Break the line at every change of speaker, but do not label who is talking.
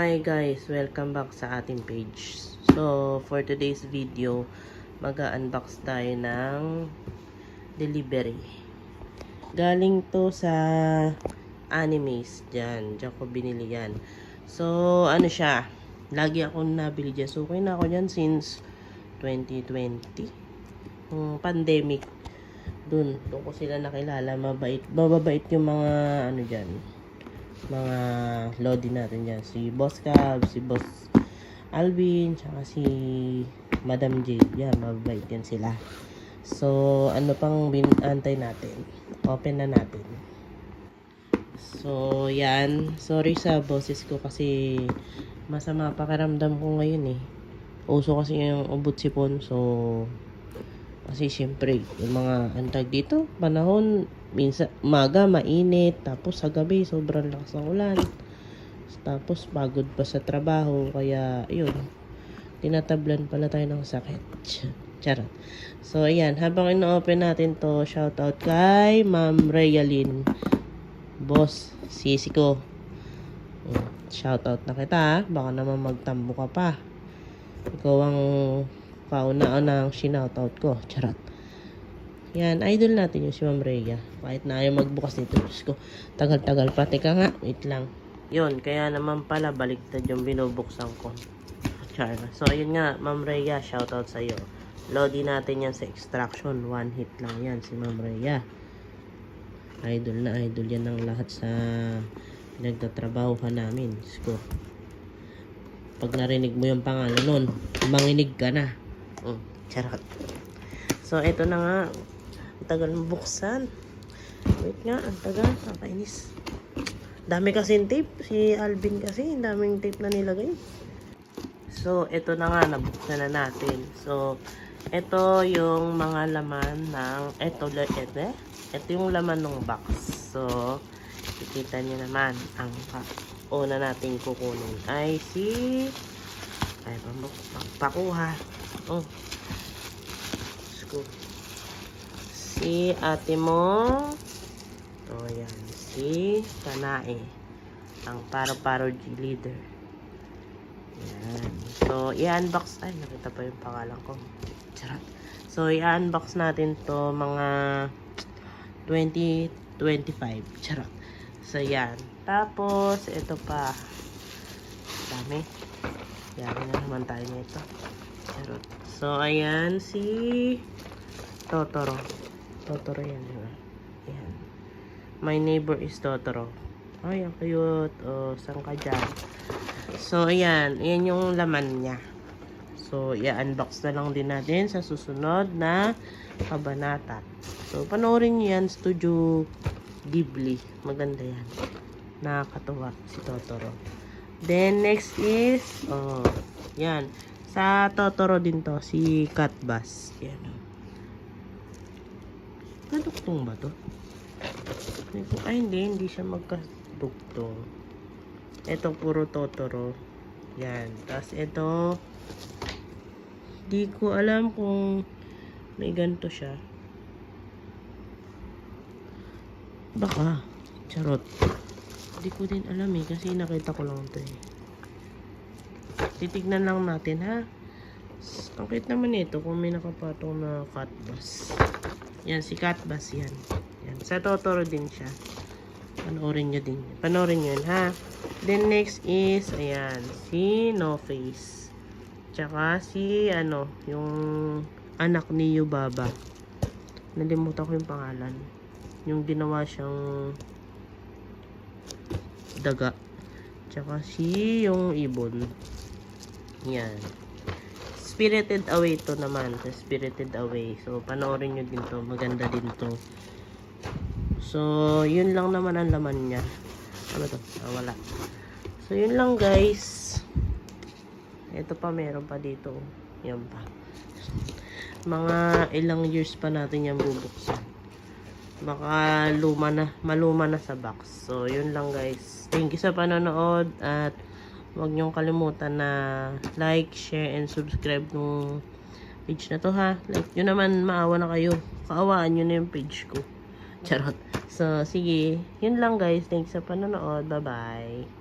Hi guys, welcome back sa ating page. So, for today's video, mag-unbox tayo ng delivery. Galing to sa Animaze dyan. Diyan ko binili yan. So, ano siya? Lagi akong nabili dyan. So, okay na ako dyan since 2020. Pandemic. Doon ko sila nakilala. Mababait yung mga ano dyan. Mga lodi natin dyan. Si Boss Cab, si Boss Alvin, tsaka si Madam J. Yan, mababait yan sila. So, ano pang binantay natin? Open na natin. So, yan. Sorry sa boses ko kasi masama pakiramdam ko ngayon eh. Uso kasi yung ubot sipon. So, kasi syempre, yung mga antag dito, panahon, minsan, umaga, mainit, tapos sa gabi, sobrang lakas ng ulan. Tapos, pagod pa sa trabaho, kaya, yun, tinatablan pala tayo ng sakit. Charot. So, ayan, habang ino-open natin to, shoutout kay Ma'am Rayalyn. Boss, sisi ko. Shoutout na kita, ha? Baka naman magtambo ka pa. Ikaw ang kauna-unang sinoutout ko. Charot. Yan, idol natin yung si Ma'am Rhea. Kahit na ayaw magbukas nito. Diyos ko, tagal-tagal pa. Teka nga, wait lang. Yun, kaya naman pala baliktad yung binubuksan ko. Charot. So, ayun nga, Ma'am Rhea, shoutout sa'yo. Lodi natin yan sa extraction. One hit lang yan, si Ma'am Rhea. Idol na idol yan ng lahat sa nagtatrabaho ka namin. Diyos ko. Pag narinig mo yung pangalan nun, manginig ka na. Charot. So, ito na nga. Ang tagal mabuksan. Wait nga, ang tagal. Nakainis. Dami kasing tape. Si Alvin kasi, daming tape na nilagay. So, ito na nga. Nabuksan na natin. So, ito yung mga laman ng... Ito yung laman ng box. So, kikita nyo naman. Ang una natin kukunin ay si... Ay, pakuha. Si ate mo. Yan. Si Tanae. Ang paro-paro G leader. Yan. So, i-unbox. Ay, nakita pa yung pangalan ko. Charot. So, i-unbox natin to mga 2025. Charot. So, yan. Tapos, ito pa. Dami. Yari na naman tayo nito. Charot. So, ayan si Totoro. Totoro yan, diba? Ayan. My neighbor is Totoro. Ay, ang cute. Saan ka dyan? So, ayan. Ayan yung laman niya. So, i-unbox na lang din natin sa susunod na kabanata. So, panoorin niyo yan. Studio Ghibli. Maganda yan. Nakakatuwa si Totoro. Then, next is, yan. Sa Totoro din to, si Katbas. Yan. Nadugtong ba to? Ay, hindi siya magkadugtong. Ito, puro Totoro. Yan. Tapos, ito, di ko alam kung may ganito siya. Baka. Charot. Hindi ko din alam eh, kasi nakita ko lang ito eh. Titignan lang natin ha. Ang cute naman ito kung may nakapatong na Katbas. Yan, si Katbas yan. Yan. Sa Totoro din siya. Panoorin nyo din. Panoorin nyo yun ha. Then next is, ayan, si No Face. Tsaka si, yung anak ni Yubaba. Nalimutan ko yung pangalan. Yung ginawa siyang daga. Tsaka si yung ibon. Yan. Spirited Away to naman. Spirited Away. So, panoorin nyo din to. Maganda din to. So, yun lang naman ang laman niya. Ano to? Wala. So, yun lang guys. Ito pa, meron pa dito. Yan pa. Mga ilang years pa natin yan bubuksan. Baka maluma na sa box. So, yun lang guys. Thank you sa panonood at huwag niyong kalimutan na like, share, and subscribe nung page na to ha. Like nyo naman, maawa na kayo. Kaawaan nyo na yung page ko. Charot. So, sige. Yun lang guys. Thanks sa panonood. Bye-bye.